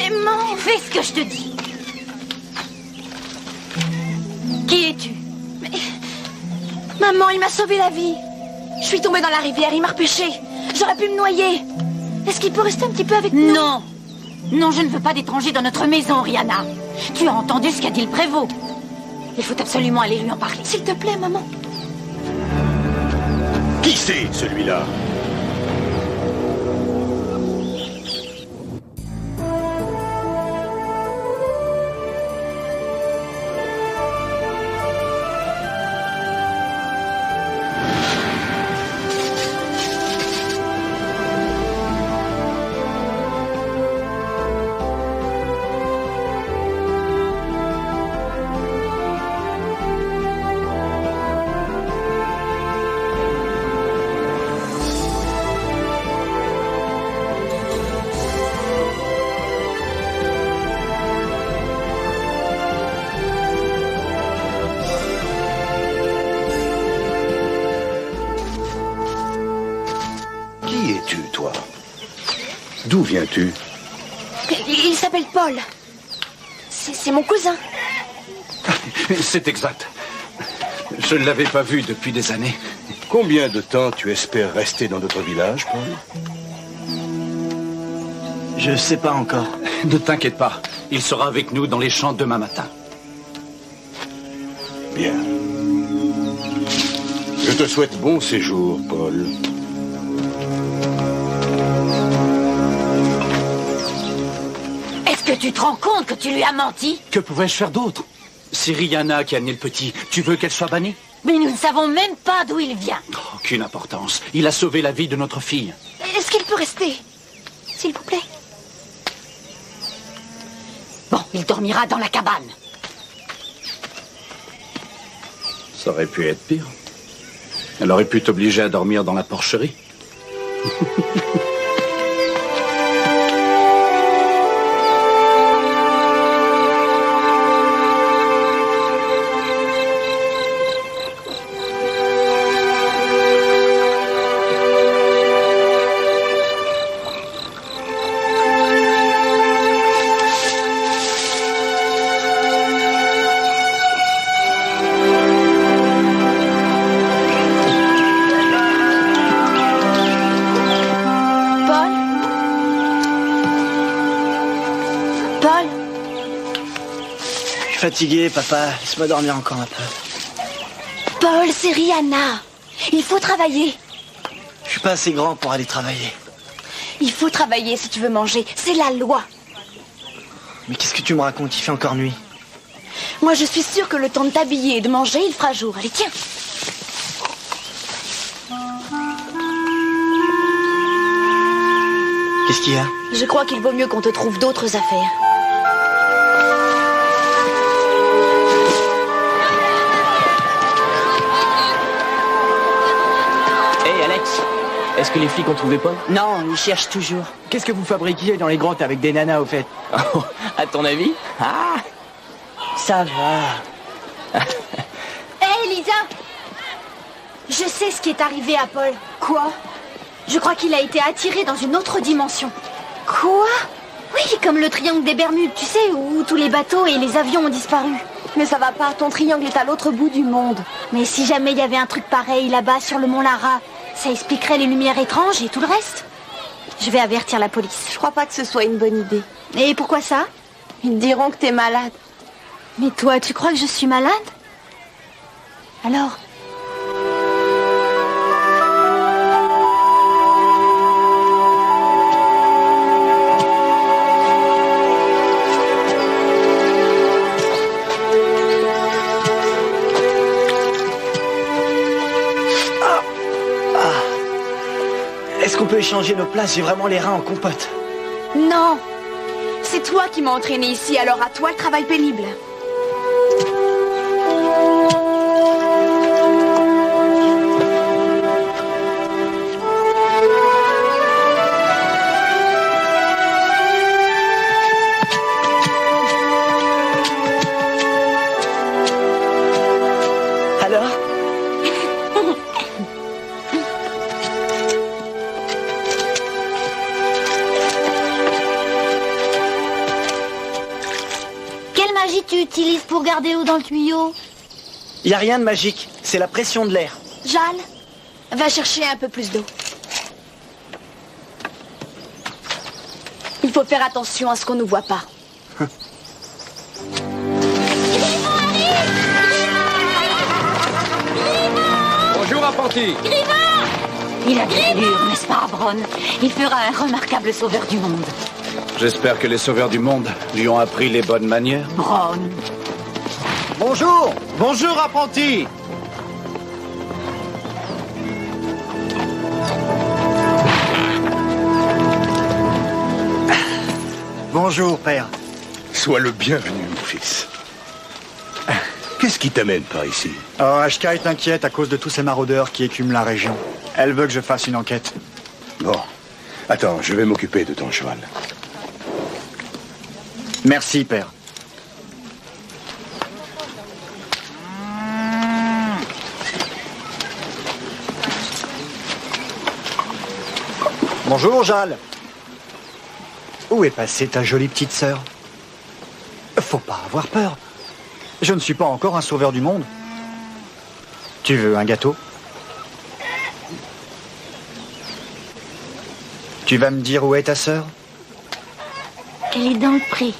Clément! Fais ce que je te dis. Qui es-tu? Mais... Maman, il m'a sauvé la vie. Je suis tombée dans la rivière, il m'a repêchée. J'aurais pu me noyer. Est-ce qu'il peut rester un petit peu avec nous? Non. Non, je ne veux pas d'étrangers dans notre maison, Rihanna. Tu as entendu ce qu'a dit le prévôt. Il faut absolument aller lui en parler. S'il te plaît, maman. Qui c'est, celui-là? D'où viens-tu? Il s'appelle Paul. C'est mon cousin. C'est exact. Je ne l'avais pas vu depuis des années. Combien de temps tu espères rester dans notre village, Paul? Je sais pas encore. Ne t'inquiète pas. Il sera avec nous dans les champs demain matin. Bien. Je te souhaite bon séjour, Paul. Est-ce que tu te rends compte que tu lui as menti? Que pouvais-je faire d'autre? C'est Rihanna qui a amené le petit. Tu veux qu'elle soit bannie? Mais nous ne savons même pas d'où il vient. Aucune importance. Il a sauvé la vie de notre fille. Est-ce qu'il peut rester? S'il vous plaît. Bon, il dormira dans la cabane. Ça aurait pu être pire. Elle aurait pu t'obliger à dormir dans la porcherie. Fatigué, papa. Laisse-moi dormir encore un peu. Paul, c'est Rihanna. Il faut travailler. Je suis pas assez grand pour aller travailler. Il faut travailler si tu veux manger. C'est la loi. Mais qu'est-ce que tu me racontes? Il fait encore nuit. Moi, je suis sûre que le temps de t'habiller et de manger, il fera jour. Allez, tiens. Qu'est-ce qu'il y a? Je crois qu'il vaut mieux qu'on te trouve d'autres affaires. Est-ce que les flics ont trouvé Paul? Non, ils cherchent toujours. Qu'est-ce que vous fabriquiez dans les grottes avec des nanas, au fait? Oh, à ton avis? Ah! Ça va. Hé, Lisa! Je sais ce qui est arrivé à Paul. Quoi? Je crois qu'il a été attiré dans une autre dimension. Quoi? Oui, comme le triangle des Bermudes, tu sais, où tous les bateaux et les avions ont disparu. Mais ça va pas, ton triangle est à l'autre bout du monde. Mais si jamais il y avait un truc pareil là-bas sur le mont Lara, ça expliquerait les lumières étranges et tout le reste. Je vais avertir la police. Je crois pas que ce soit une bonne idée. Et pourquoi ça? Ils diront que t'es malade. Mais toi, tu crois que je suis malade? Alors? Est-ce qu'on peut échanger nos places? J'ai vraiment les reins en compote. Non! C'est toi qui m'as entraîné ici, alors à toi le travail pénible. Alors? magie tu utilises pour garder l'eau dans le tuyau? Y a rien de magique, c'est la pression de l'air. Jal, va chercher un peu plus d'eau. Il faut faire attention à ce qu'on ne voit pas. Bonjour, apprenti. Il a de l'allure, n'est-ce pas, Bron? Il fera un remarquable sauveur du monde. J'espère que les sauveurs du monde lui ont appris les bonnes manières. Bron. Bonjour! Bonjour, apprenti! Bonjour, père. Sois le bienvenu, mon fils. Qu'est-ce qui t'amène par ici? Oh, HK est inquiète à cause de tous ces maraudeurs qui écument la région. Elle veut que je fasse une enquête. Bon, attends, je vais m'occuper de ton cheval. Merci, père. Bonjour, Jal. Où est passée ta jolie petite sœur? Faut pas avoir peur. Je ne suis pas encore un sauveur du monde. Tu veux un gâteau? Tu vas me dire où est ta sœur? Elle est dans le pré.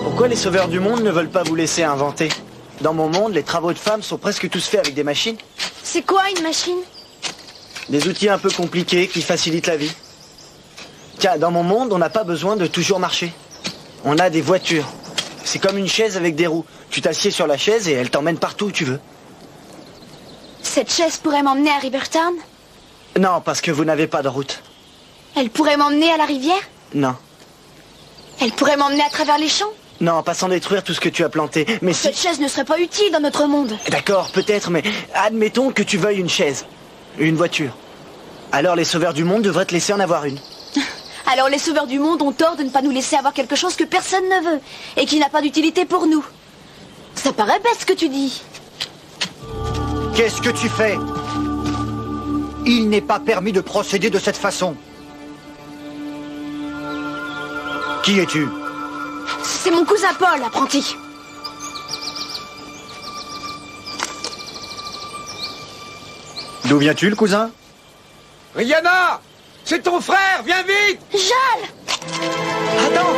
Pourquoi les sauveurs du monde ne veulent pas vous laisser inventer? Dans mon monde, les travaux de femmes sont presque tous faits avec des machines. C'est quoi une machine? Des outils un peu compliqués qui facilitent la vie. Tiens, dans mon monde, on n'a pas besoin de toujours marcher. On a des voitures. C'est comme une chaise avec des roues. Tu t'assieds sur la chaise et elle t'emmène partout où tu veux. Cette chaise pourrait m'emmener à Rivertown? Non, parce que vous n'avez pas de route. Elle pourrait m'emmener à la rivière? Non. Elle pourrait m'emmener à travers les champs? Non, pas sans détruire tout ce que tu as planté. Mais si... Cette chaise ne serait pas utile dans notre monde. D'accord, peut-être, mais admettons que tu veuilles une chaise. Une voiture. Alors les sauveurs du monde devraient te laisser en avoir une. Alors les sauveurs du monde ont tort de ne pas nous laisser avoir quelque chose que personne ne veut et qui n'a pas d'utilité pour nous. Ça paraît bête ce que tu dis. Qu'est-ce que tu fais? Il n'est pas permis de procéder de cette façon. Qui es-tu? C'est mon cousin Paul, apprenti. D'où viens-tu, le cousin? Rihanna! C'est ton frère! Viens vite! Jal! Attends!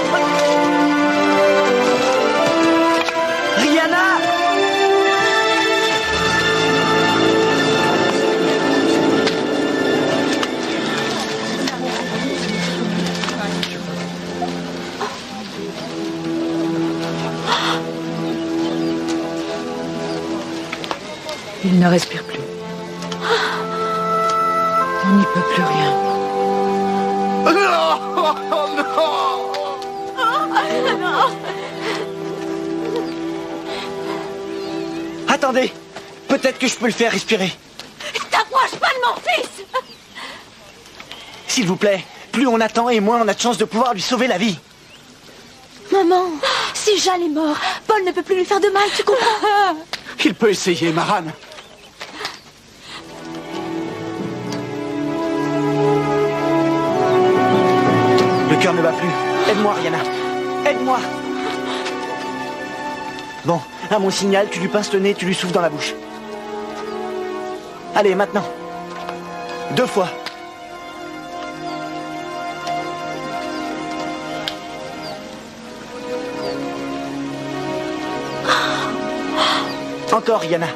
Rihanna! Il ne respire plus. On n'y peut plus rien. Attendez! Peut-être que je peux le faire respirer. T'approches pas de mon fils! S'il vous plaît, plus on attend et moins on a de chance de pouvoir lui sauver la vie. Maman, si Jal est mort, Paul ne peut plus lui faire de mal, tu comprends? Il peut essayer, Maran. Le cœur ne bat plus. Aide-moi, Rihanna. Aide-moi. Bon, à mon signal, tu lui pinces le nez, tu lui souffles dans la bouche. Allez, maintenant. 2 fois. Encore, Rihanna.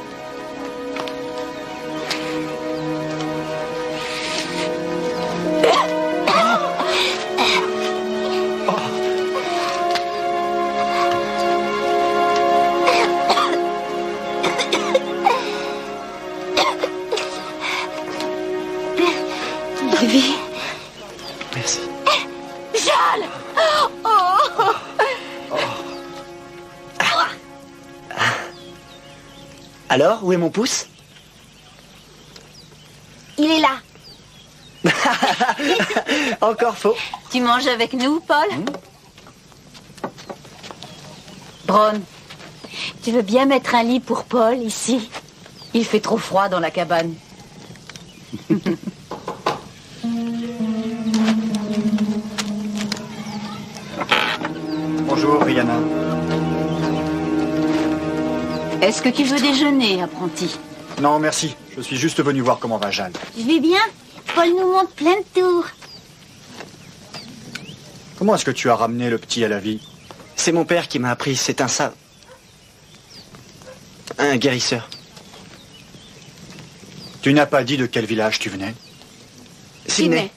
Merci. Jal! Alors, où est mon pouce? Il est là. Encore faux. Tu manges avec nous, Paul? Ron, tu veux bien mettre un lit pour Paul, ici? Il fait trop froid dans la cabane. Bonjour, Rihanna. Est-ce que tu veux déjeuner, apprenti? Non, merci. Je suis juste venu voir comment va Jeanne. Je vais bien. Paul nous montre plein de tours. Comment est-ce que tu as ramené le petit à la vie? C'est mon père qui m'a appris, c'est un guérisseur. Tu n'as pas dit de quel village tu venais? Sydney.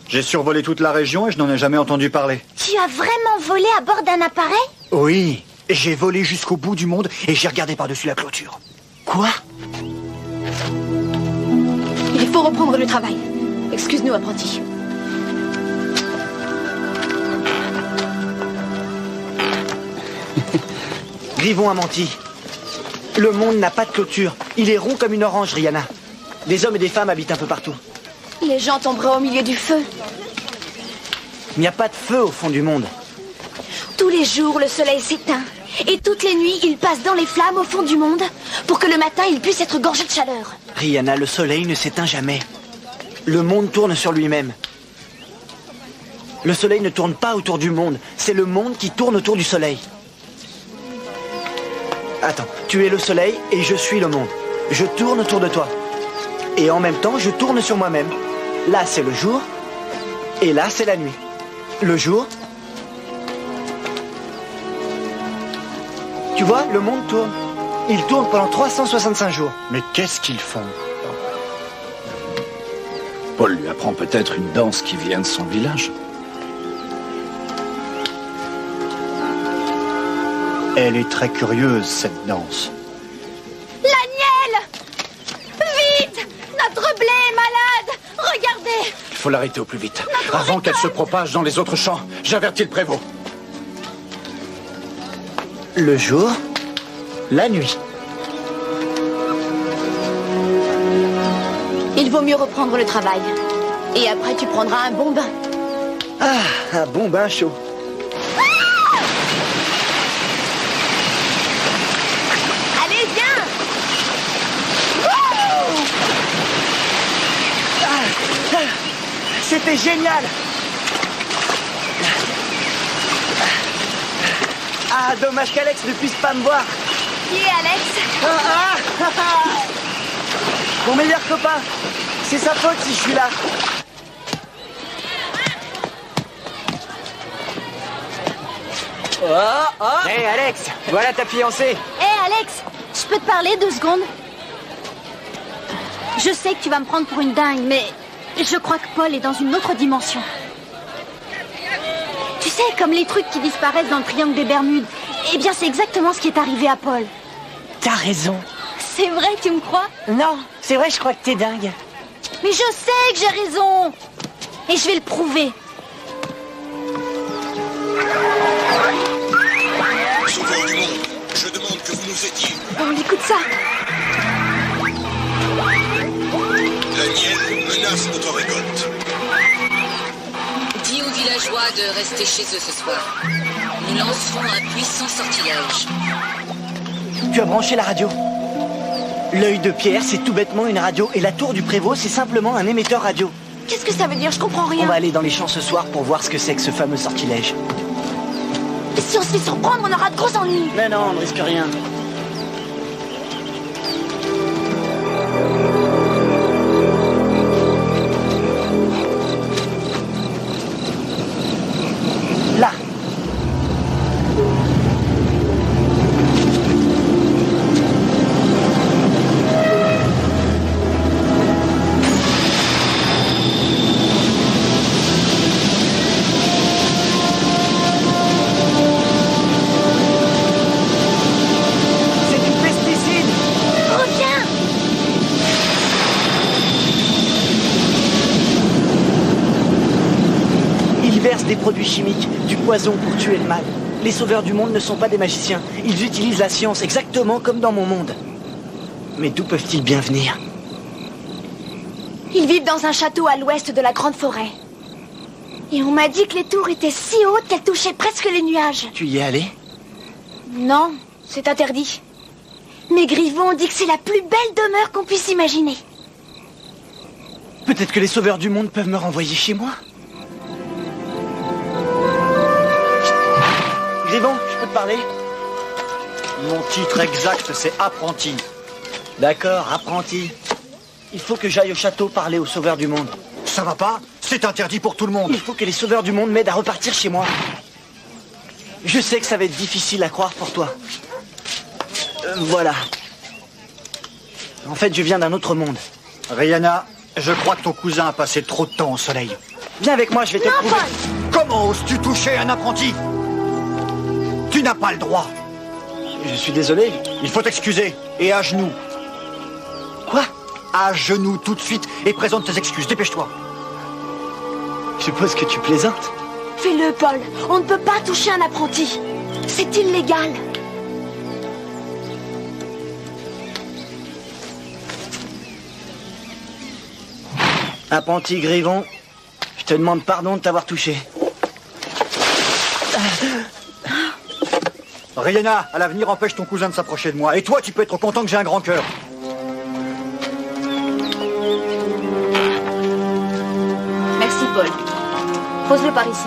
J'ai survolé toute la région et je n'en ai jamais entendu parler. Tu as vraiment volé à bord d'un appareil? Oui, j'ai volé jusqu'au bout du monde et j'ai regardé par-dessus la clôture. Quoi? Il faut reprendre le travail. Excuse-nous, apprenti. Grivon a menti. Le monde n'a pas de clôture. Il est rond comme une orange, Rihanna. Des hommes et des femmes habitent un peu partout. Les gens tomberaient au milieu du feu. Il n'y a pas de feu au fond du monde. Tous les jours, le soleil s'éteint. Et toutes les nuits, il passe dans les flammes au fond du monde pour que le matin, il puisse être gorgé de chaleur. Rihanna, le soleil ne s'éteint jamais. Le monde tourne sur lui-même. Le soleil ne tourne pas autour du monde. C'est le monde qui tourne autour du soleil. Attends, tu es le soleil et je suis le monde. Je tourne autour de toi. Et en même temps, je tourne sur moi-même. Là, c'est le jour. Et là, c'est la nuit. Le jour. Tu vois, le monde tourne. Il tourne pendant 365 jours. Mais qu'est-ce qu'ils font? Paul lui apprend peut-être une danse qui vient de son village. Elle est très curieuse, cette danse. L'agnelle! Vite! Notre blé est malade! Regardez! Il faut l'arrêter au plus vite, avant qu'elle se propage dans les autres champs. J'avertis le prévôt. Le jour, la nuit. Il vaut mieux reprendre le travail. Et après, tu prendras un bon bain. Ah, un bon bain chaud. Allez, viens! C'était génial! Ah, dommage qu'Alex ne puisse pas me voir. Qui est Alex? Mon meilleur copain. C'est sa faute si je suis là. Hé Alex, voilà ta fiancée. Hé Alex, je peux te parler 2 secondes? Je sais que tu vas me prendre pour une dingue, mais je crois que Paul est dans une autre dimension. Tu sais, comme les trucs qui disparaissent dans le triangle des Bermudes. Eh bien, c'est exactement ce qui est arrivé à Paul. T'as raison. C'est vrai, tu me crois? Non, c'est vrai, je crois que t'es dingue. Mais je sais que j'ai raison. Et je vais le prouver. Sauveur du monde, je demande que vous nous aidiez. Bon, écoute ça. L'agnelle menace notre récolte. Dis aux villageois de rester chez eux ce soir. Nous lancerons un puissant sortilège. Tu as branché la radio. L'œil de Pierre, c'est tout bêtement une radio. Et la tour du prévôt, c'est simplement un émetteur radio. Qu'est-ce que ça veut dire? Je comprends On rien. va aller dans les champs ce soir pour voir ce que c'est que ce fameux sortilège. Si on se fait surprendre, on aura de gros ennuis. Mais non, on ne risque rien. Là. C'est du pesticide. Reviens! Ils versent des produits chimiques, du poison pour tuer le mal. Les sauveurs du monde ne sont pas des magiciens. Ils utilisent la science exactement comme dans mon monde. Mais d'où peuvent-ils bien venir? Ils vivent dans un château à l'ouest de la grande forêt. Et on m'a dit que les tours étaient si hautes qu'elles touchaient presque les nuages. Tu y es allé? Non, c'est interdit. Mais Griveaux dit que c'est la plus belle demeure qu'on puisse imaginer. Peut-être que les sauveurs du monde peuvent me renvoyer chez moi. Griveaux, je peux te parler? Mon titre exact, c'est apprenti. D'accord, apprenti. Il faut que j'aille au château parler aux sauveurs du monde. Ça va pas? C'est interdit pour tout le monde. Il faut que les sauveurs du monde m'aident à repartir chez moi. Je sais que ça va être difficile à croire pour toi. Voilà. En fait, je viens d'un autre monde. Rihanna, je crois que ton cousin a passé trop de temps au soleil. Viens avec moi, je vais te prouver. Comment oses-tu toucher un apprenti? Tu n'as pas le droit. Je suis désolé. Il faut t'excuser. Et à genoux. Quoi? À genoux tout de suite et présente tes excuses. Dépêche-toi. Je suppose que tu plaisantes. Fais-le, Paul. On ne peut pas toucher un apprenti. C'est illégal. Apprenti Griveaux, je te demande pardon de t'avoir touché. Rihanna, à l'avenir, empêche ton cousin de s'approcher de moi. Et toi, tu peux être content que j'ai un grand cœur. Merci, Paul. Pose-le par ici.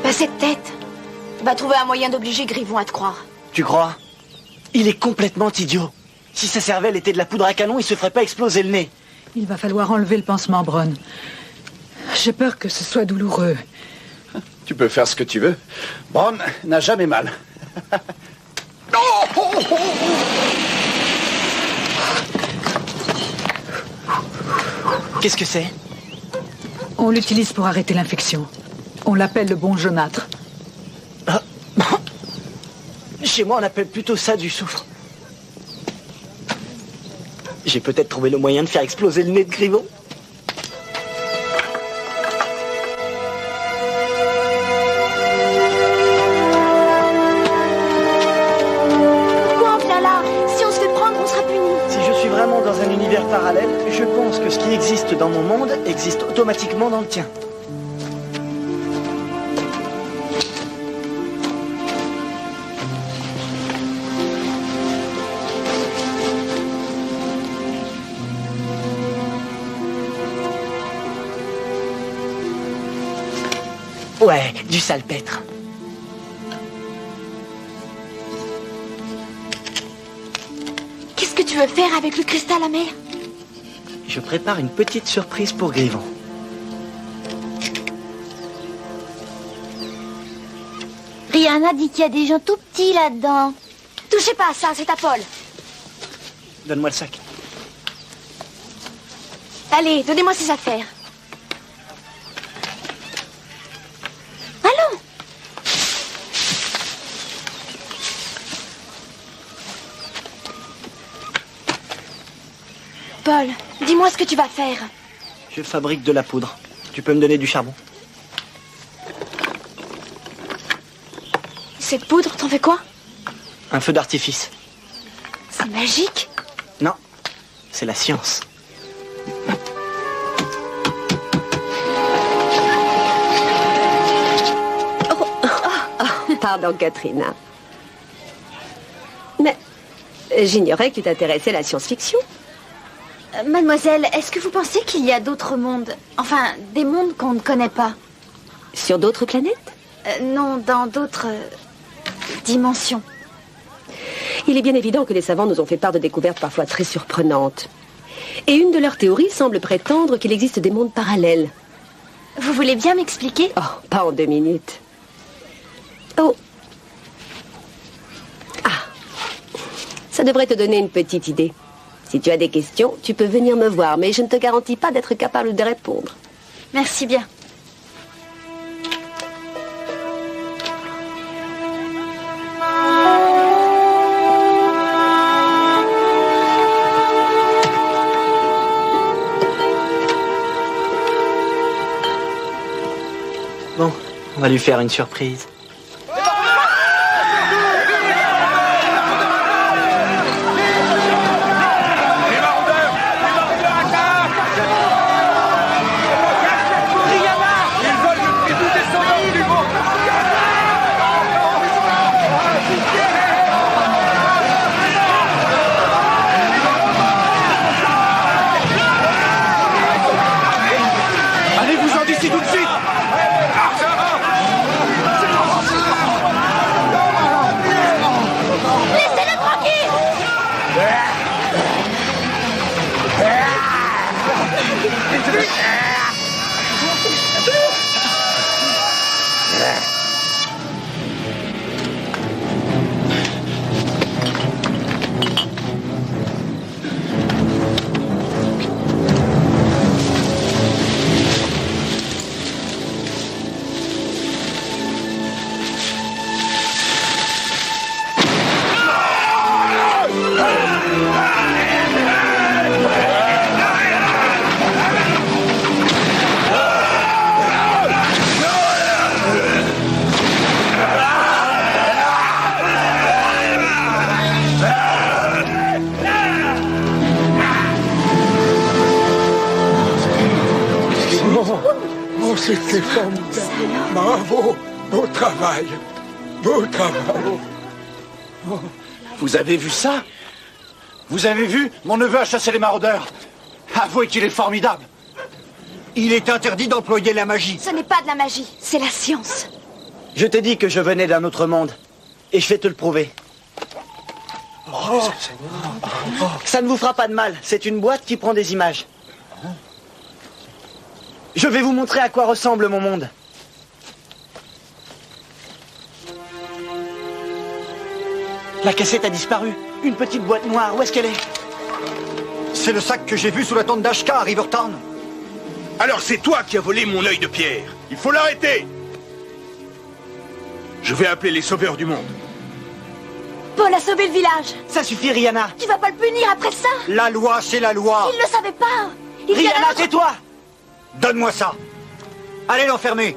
Pas cette tête. Va trouver un moyen d'obliger Griveaux à te croire. Tu crois? Il est complètement idiot. Si sa cervelle était de la poudre à canon, il se ferait pas exploser le nez. Il va falloir enlever le pansement, Bron. J'ai peur que ce soit douloureux. Tu peux faire ce que tu veux. Bron n'a jamais mal. Qu'est-ce que c'est? On l'utilise pour arrêter l'infection. On l'appelle le bon jaunâtre. Ah. Chez moi, on appelle plutôt ça du soufre. J'ai peut-être trouvé le moyen de faire exploser le nez de Griveaux. Pourquoi on vient là? Si on se fait prendre, on sera puni. Si je suis vraiment dans un univers parallèle, je pense que ce qui existe dans mon monde existe automatiquement dans le tien. Ouais, du salpêtre. Qu'est-ce que tu veux faire avec le cristal amer? Je prépare une petite surprise pour Griveaux. Rihanna dit qu'il y a des gens tout petits là-dedans. Touchez pas à ça, c'est à Paul. Donne-moi le sac. Allez, donnez-moi ces affaires. Allons. Paul, dis-moi ce que tu vas faire. Je fabrique de la poudre. Tu peux me donner du charbon? Cette poudre, t'en fais quoi? Un feu d'artifice. C'est magique. Non, c'est la science. Pardon, Katrina. Mais j'ignorais que tu t'intéressais à la science-fiction. Mademoiselle, est-ce que vous pensez qu'il y a d'autres mondes? Enfin, des mondes qu'on ne connaît pas? Sur d'autres planètes? Non, dans d'autres dimensions. Il est bien évident que les savants nous ont fait part de découvertes parfois très surprenantes. Et une de leurs théories semble prétendre qu'il existe des mondes parallèles. Vous voulez bien m'expliquer? Oh, pas en 2 minutes. Oh. Ah. Ça devrait te donner une petite idée. Si tu as des questions, tu peux venir me voir, mais je ne te garantis pas d'être capable de répondre. Merci bien. Bon, on va lui faire une surprise. d'ici tout de suite! Laissez-le tranquille! Oh, c'était formidable. Bravo. Beau travail. Beau travail. Vous avez vu ça? Vous avez vu? Mon neveu a chassé les maraudeurs. Avouez qu'il est formidable. Il est interdit d'employer la magie. Ce n'est pas de la magie, c'est la science. Je t'ai dit que je venais d'un autre monde. Et je vais te le prouver. Ça ne vous fera pas de mal. C'est une boîte qui prend des images. Je vais vous montrer à quoi ressemble mon monde. La cassette a disparu. Une petite boîte noire. Où est-ce qu'elle est? C'est le sac que j'ai vu sous la tente d'Ashka à Rivertown. Alors c'est toi qui as volé mon œil de pierre. Il faut l'arrêter. Je vais appeler les sauveurs du monde. Paul a sauvé le village. Ça suffit, Rihanna. Tu vas pas le punir après ça? La loi, c'est la loi. Il ne le savait pas. Il vient Rihanna, d'un autre- tais-toi. Donne-moi ça. Allez l'enfermer.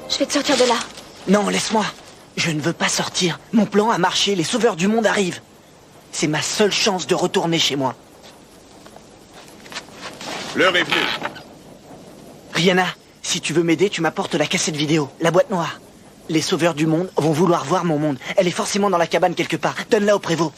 Je vais te sortir de là. Non, laisse-moi. Je ne veux pas sortir. Mon plan a marché. Les sauveurs du monde arrivent. C'est ma seule chance de retourner chez moi. L'heure est venue. Rihanna, si tu veux m'aider, tu m'apportes la cassette vidéo, la boîte noire. Les sauveurs du monde vont vouloir voir mon monde. Elle est forcément dans la cabane quelque part. Donne-la au prévôt.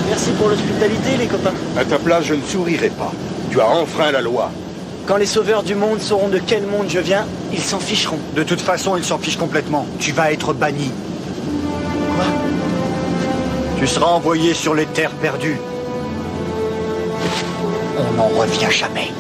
Merci pour l'hospitalité, les copains. À ta place, je ne sourirai pas. Tu as enfreint la loi. Quand les sauveurs du monde sauront de quel monde je viens, ils s'en ficheront. De toute façon, ils s'en fichent complètement. Tu vas être banni. Quoi? Tu seras envoyé sur les terres perdues. On n'en revient jamais.